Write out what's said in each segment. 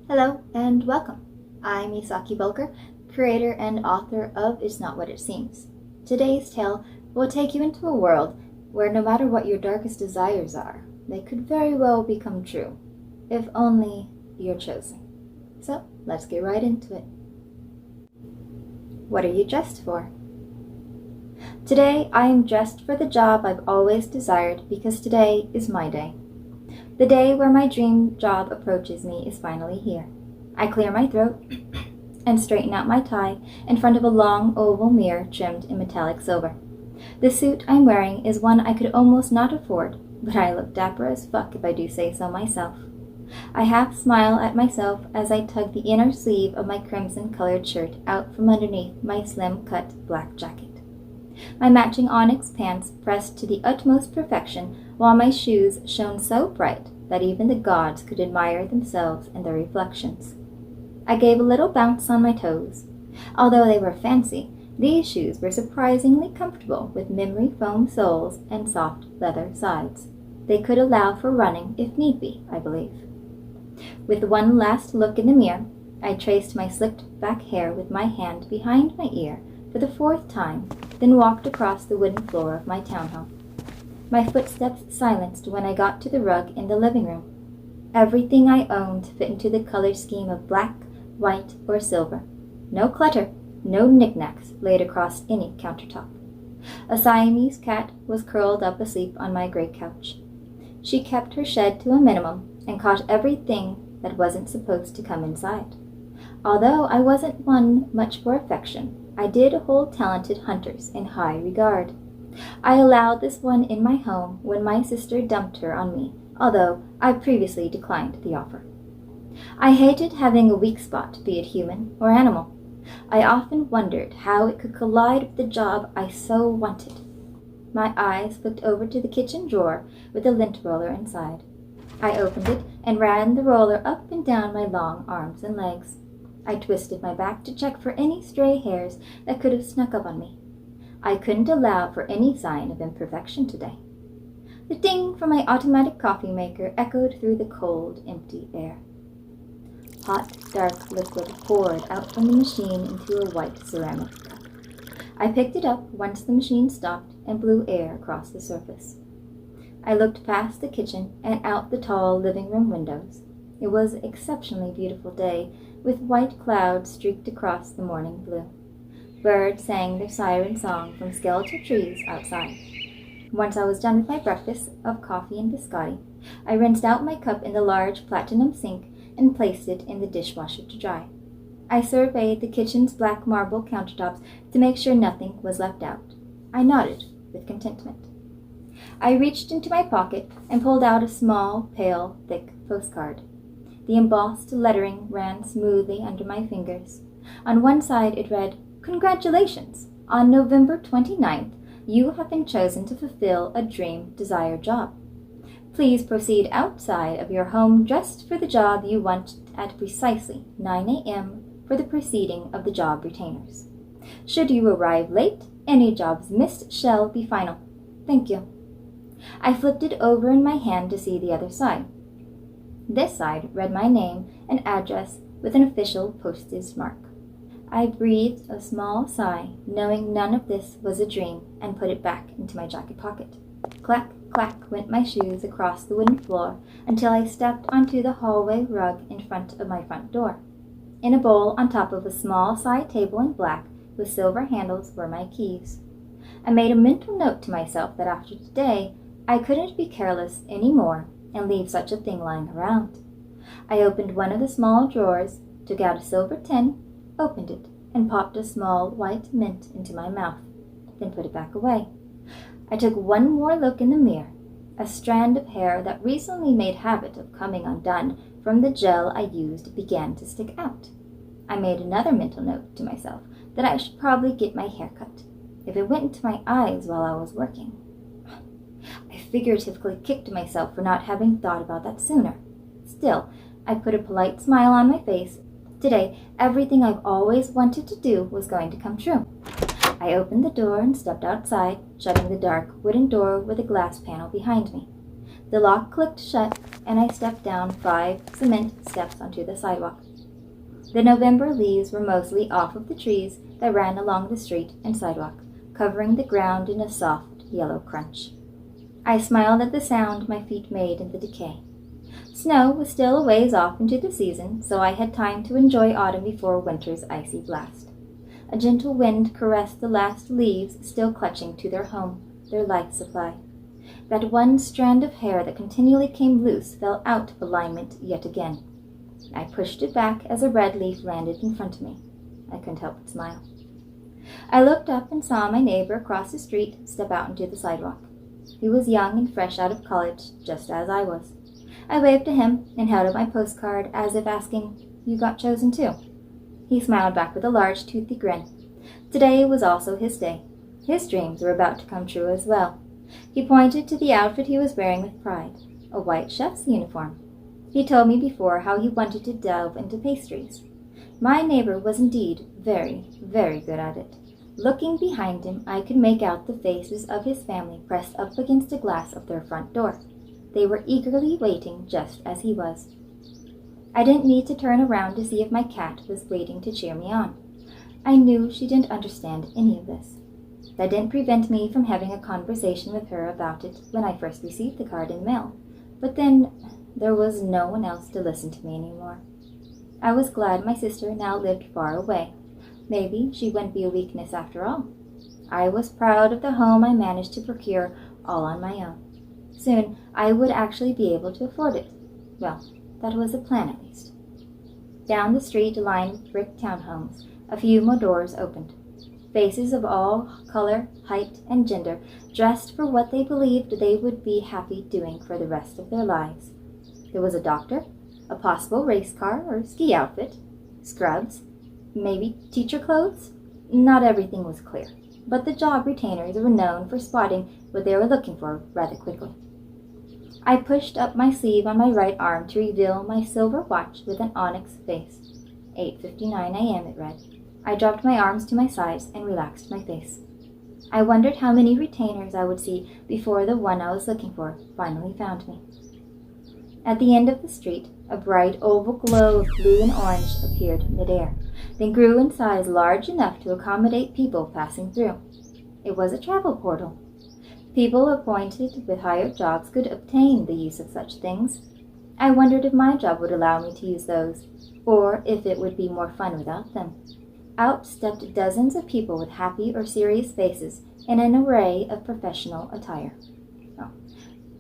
Hello and welcome. I'm Isaki Voelker, creator and author of It's Not What It Seems. Today's tale will take you into a world where no matter what your darkest desires are, they could very well become true, if only you're chosen. So let's get right into it. What are you dressed for? Today I am dressed for the job I've always desired because today is my day. The day where my dream job approaches me is finally here. I clear my throat and straighten out my tie in front of a long oval mirror trimmed in metallic silver. The suit I'm wearing is one I could almost not afford, but I look dapper as fuck if I do say so myself. I half smile at myself as I tug the inner sleeve of my crimson-colored shirt out from underneath my slim-cut black jacket. My matching onyx pants pressed to the utmost perfection, while my shoes shone so bright that even the gods could admire themselves and their reflections. I gave a little bounce on my toes. Although they were fancy, these shoes were surprisingly comfortable with memory foam soles and soft leather sides. They could allow for running if need be, I believe. With one last look in the mirror, I traced my slicked back hair with my hand behind my ear for the fourth time, then walked across the wooden floor of my townhome. My footsteps silenced when I got to the rug in the living room. Everything I owned fit into the color scheme of black, white, or silver. No clutter, no knickknacks laid across any countertop. A Siamese cat was curled up asleep on my gray couch. She kept her shed to a minimum and caught everything that wasn't supposed to come inside. Although I wasn't one much for affection, I did hold talented hunters in high regard. I allowed this one in my home when my sister dumped her on me, although I previously declined the offer. I hated having a weak spot, be it human or animal. I often wondered how it could collide with the job I so wanted. My eyes flicked over to the kitchen drawer with the lint roller inside. I opened it and ran the roller up and down my long arms and legs. I twisted my back to check for any stray hairs that could have snuck up on me. I couldn't allow for any sign of imperfection today. The ding from my automatic coffee maker echoed through the cold, empty air. Hot, dark liquid poured out from the machine into a white ceramic cup. I picked it up once the machine stopped and blew air across the surface. I looked past the kitchen and out the tall living room windows. It was an exceptionally beautiful day, with white clouds streaked across the morning blue. Birds sang their siren song from skeletal trees outside. Once I was done with my breakfast of coffee and biscotti, I rinsed out my cup in the large platinum sink and placed it in the dishwasher to dry. I surveyed the kitchen's black marble countertops to make sure nothing was left out. I nodded with contentment. I reached into my pocket and pulled out a small, pale, thick postcard. The embossed lettering ran smoothly under my fingers. On one side it read, "Congratulations! On November 29th, you have been chosen to fulfill a dream desire job. Please proceed outside of your home dressed for the job you want at precisely 9 a.m. for the proceeding of the job retainers. Should you arrive late, any jobs missed shall be final. Thank you." I flipped it over in my hand to see the other side. This side read my name and address with an official postage mark. I breathed a small sigh, knowing none of this was a dream, and put it back into my jacket pocket. Clack, clack went my shoes across the wooden floor until I stepped onto the hallway rug in front of my front door. In a bowl on top of a small side table in black with silver handles were my keys. I made a mental note to myself that after today, I couldn't be careless any more and leave such a thing lying around. I opened one of the small drawers, took out a silver tin, opened it, and popped a small white mint into my mouth, then put it back away. I took one more look in the mirror. A strand of hair that recently made habit of coming undone from the gel I used began to stick out. I made another mental note to myself that I should probably get my hair cut, if it went into my eyes while I was working. I figuratively kicked myself for not having thought about that sooner. Still, I put a polite smile on my face. Today, everything I've always wanted to do was going to come true. I opened the door and stepped outside, shutting the dark wooden door with a glass panel behind me. The lock clicked shut, and I stepped down 5 cement steps onto the sidewalk. The November leaves were mostly off of the trees that ran along the street and sidewalk, covering the ground in a soft yellow crunch. I smiled at the sound my feet made in the decay. Snow was still a ways off into the season, so I had time to enjoy autumn before winter's icy blast. A gentle wind caressed the last leaves still clutching to their home, their life supply. That one strand of hair that continually came loose fell out of alignment yet again. I pushed it back as a red leaf landed in front of me. I couldn't help but smile. I looked up and saw my neighbor across the street step out into the sidewalk. He was young and fresh out of college, just as I was. I waved to him and held up my postcard as if asking, "You got chosen too?" He smiled back with a large, toothy grin. Today was also his day. His dreams were about to come true as well. He pointed to the outfit he was wearing with pride, a white chef's uniform. He told me before how he wanted to delve into pastries. My neighbor was indeed very, very good at it. Looking behind him, I could make out the faces of his family pressed up against the glass of their front door. They were eagerly waiting just as he was. I didn't need to turn around to see if my cat was waiting to cheer me on. I knew she didn't understand any of this. That didn't prevent me from having a conversation with her about it when I first received the card in mail. But then there was no one else to listen to me anymore. I was glad my sister now lived far away. Maybe she wouldn't be a weakness after all. I was proud of the home I managed to procure all on my own. Soon I would actually be able to afford it. Well, that was the plan at least. Down the street lined with brick townhomes, a few more doors opened. Faces of all color, height, and gender, dressed for what they believed they would be happy doing for the rest of their lives. There was a doctor, a possible race car or ski outfit, scrubs, maybe teacher clothes. Not everything was clear, but the job retainers were known for spotting what they were looking for rather quickly. I pushed up my sleeve on my right arm to reveal my silver watch with an onyx face. 8:59 a.m. it read. I dropped my arms to my sides and relaxed my face. I wondered how many retainers I would see before the one I was looking for finally found me. At the end of the street, a bright oval glow of blue and orange appeared midair, then grew in size large enough to accommodate people passing through. It was a travel portal. People appointed with higher jobs could obtain the use of such things. I wondered if my job would allow me to use those, or if it would be more fun without them. Out stepped dozens of people with happy or serious faces in an array of professional attire.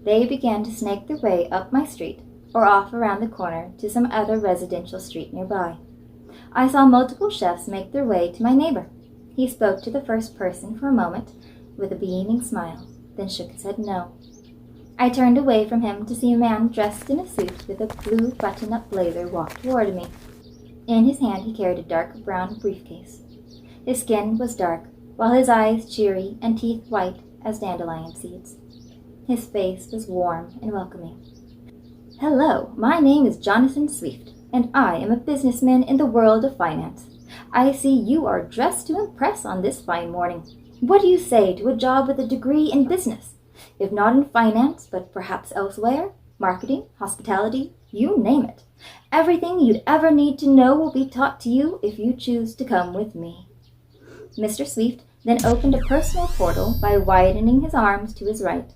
They began to snake their way up my street or off around the corner to some other residential street nearby. I saw multiple chefs make their way to my neighbor. He spoke to the first person for a moment with a beaming smile, then shook his head no. I turned away from him to see a man dressed in a suit with a blue button-up blazer walk toward me. In his hand he carried a dark brown briefcase. His skin was dark, while his eyes cheery and teeth white as dandelion seeds. His face was warm and welcoming. "Hello, my name is Jonathan Swift, and I am a businessman in the world of finance. I see you are dressed to impress on this fine morning. What do you say to a job with a degree in business? If not in finance, but perhaps elsewhere? Marketing, hospitality, you name it. Everything you'd ever need to know will be taught to you if you choose to come with me." Mr. Swift then opened a personal portal by widening his arms to his right.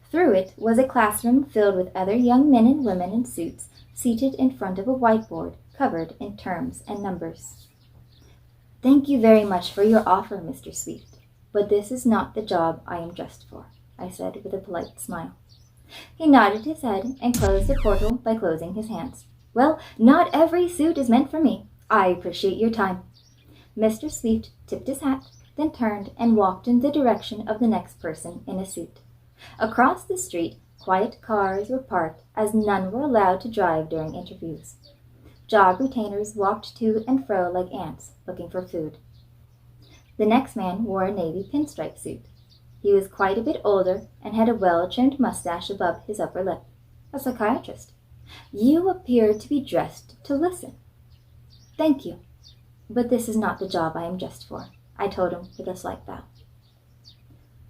Through it was a classroom filled with other young men and women in suits, seated in front of a whiteboard covered in terms and numbers. "Thank you very much for your offer, Mr. Swift, but this is not the job I am dressed for," I said with a polite smile. He nodded his head and closed the portal by closing his hands. "Well, not every suit is meant for me. I appreciate your time." Mr. Swift tipped his hat, then turned and walked in the direction of the next person in a suit. Across the street, quiet cars were parked, as none were allowed to drive during interviews. Job retainers walked to and fro like ants, looking for food. The next man wore a navy pinstripe suit. He was quite a bit older and had a well-trimmed mustache above his upper lip. A psychiatrist. "You appear to be dressed to listen." "Thank you, but this is not the job I am dressed for," I told him with a slight bow.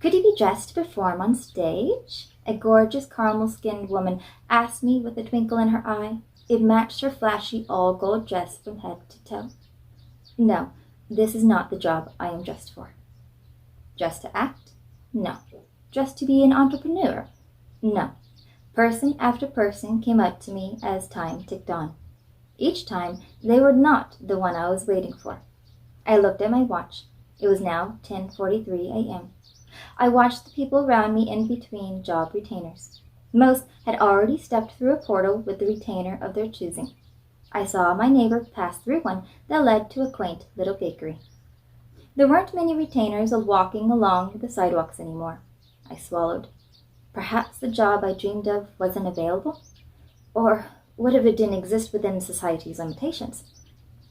Could you be dressed to perform on stage? A gorgeous caramel-skinned woman asked me with a twinkle in her eye. It matched her flashy all-gold dress from head to toe. No, this is not the job I am dressed for. Dressed to act? No. Dressed to be an entrepreneur? No. Person after person came up to me as time ticked on. Each time, they were not the one I was waiting for. I looked at my watch. It was now 10:43 a.m. I watched the people around me in between job retainers. Most had already stepped through a portal with the retainer of their choosing. I saw my neighbor pass through one that led to a quaint little bakery. There weren't many retainers walking along the sidewalks anymore. I swallowed. Perhaps the job I dreamed of wasn't available? Or what if it didn't exist within society's limitations?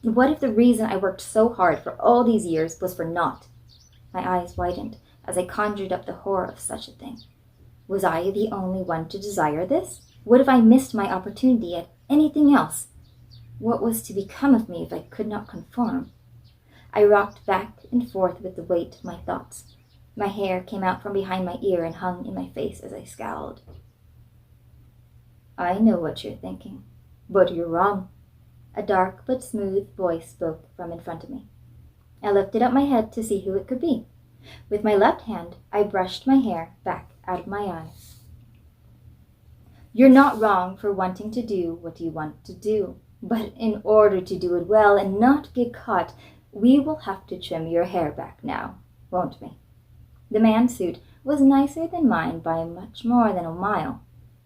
What if the reason I worked so hard for all these years was for naught? My eyes widened as I conjured up the horror of such a thing. Was I the only one to desire this? What if I missed my opportunity at anything else? What was to become of me if I could not conform? I rocked back and forth with the weight of my thoughts. My hair came out from behind my ear and hung in my face as I scowled. I know what you're thinking, but you're wrong. A dark but smooth voice spoke from in front of me. I lifted up my head to see who it could be. With my left hand, I brushed my hair back out of my eyes. You're not wrong for wanting to do what you want to do, but in order to do it well and not get caught, we will have to trim your hair back now, won't we? The man's suit was nicer than mine by much more than a mile.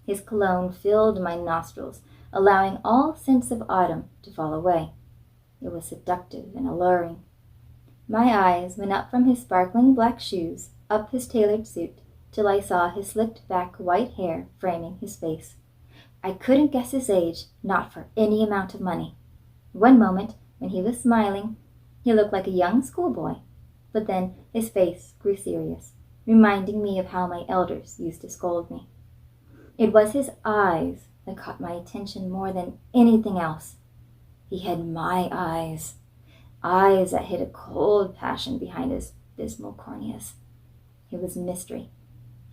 His cologne filled my nostrils, allowing all sense of autumn to fall away. It was seductive and alluring. My eyes went up from his sparkling black shoes, up his tailored suit, till I saw his slicked back white hair framing his face. I couldn't guess his age, not for any amount of money. One moment, when he was smiling, he looked like a young schoolboy, but then his face grew serious, reminding me of how my elders used to scold me. It was his eyes that caught my attention more than anything else. He had my eyes that hid a cold passion behind his dismal corneas. He was mystery.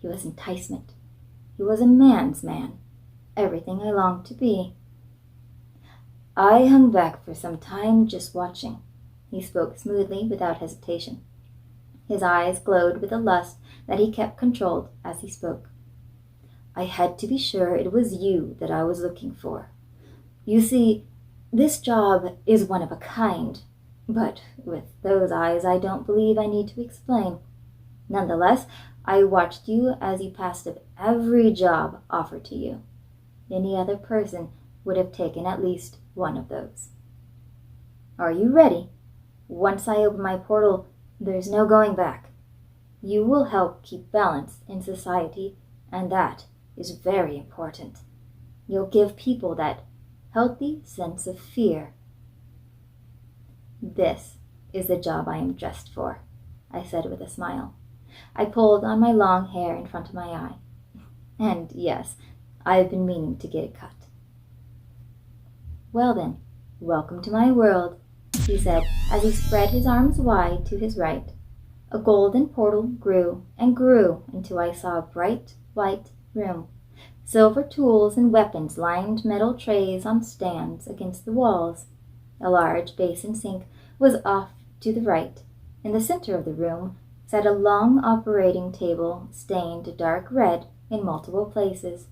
He was enticement. He was a man's man, everything I longed to be. I hung back for some time just watching. He spoke smoothly without hesitation. His eyes glowed with a lust that he kept controlled as he spoke. I had to be sure it was you that I was looking for. You see, this job is one of a kind, but with those eyes I don't believe I need to explain. Nonetheless, I watched you as you passed up every job offered to you. Any other person would have taken at least one of those. Are you ready? Once I open my portal, there's no going back. You will help keep balance in society, and that is very important. You'll give people that healthy sense of fear. This is the job I am dressed for, I said with a smile. I pulled on my long hair in front of my eye. And yes, I've been meaning to get it cut. Well then, welcome to my world, he said as he spread his arms wide to his right. A golden portal grew and grew until I saw a bright white room. Silver tools and weapons lined metal trays on stands against the walls. A large basin sink was off to the right. In the center of the room sat a long operating table stained dark red in multiple places.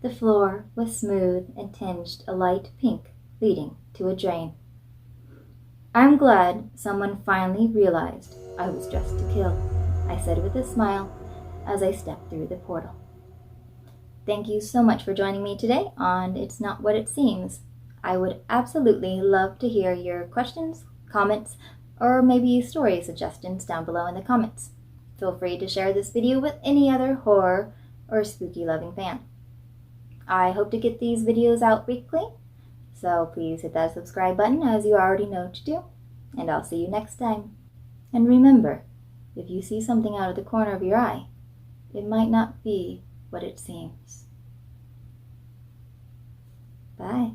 The floor was smooth and tinged a light pink, leading to a drain. I'm glad someone finally realized I was dressed to kill, I said with a smile as I stepped through the portal. Thank you so much for joining me today on It's Not What It Seems. I would absolutely love to hear your questions, comments, or maybe story suggestions down below in the comments. Feel free to share this video with any other horror or spooky loving fan. I hope to get these videos out weekly, so please hit that subscribe button as you already know what to do, and I'll see you next time. And remember, if you see something out of the corner of your eye, it might not be what it seems. Bye.